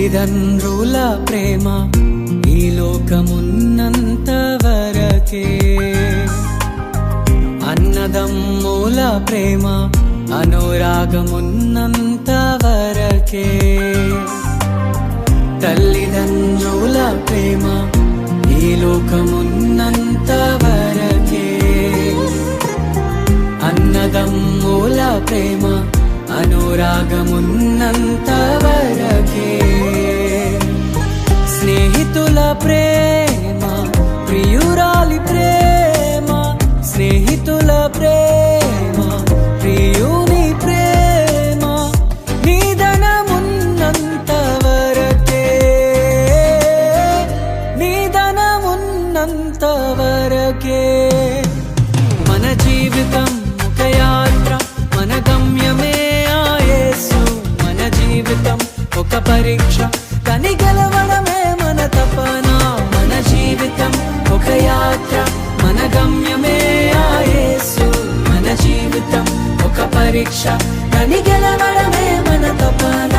తల్లిదండ్రుల ప్రేమ ఈ లోకమున్నంత వరకే, అన్నదమ్ముల ప్రేమ అనురాగమున్నంత వరకే. తల్లిదండ్రుల ప్రేమ ఈ లోకమున్నంత వరకే, అన్నదమ్ముల ప్రేమ అనురాగమున్నంత వరకే. స్నేహితుల ప్రేమ ప్రియురాలి ప్రేమ, స్నేహితుల ప్రేమ ప్రియుని ప్రేమ నిధనమున్నంత వరకే, నిధనమున్నంత వరకే. మన జీవితం ఒక యాత్ర, మన గమ్యమే ఆ యేసు. మన జీవితం ఒక పరీక్ష, కని గెలవడమే మన తపన. మన జీవితం ఒక యాత్ర, మన గమ్యమే ఆ యేసు. మన జీవితం ఒక పరీక్ష, కని గెలవడమే మన తపన.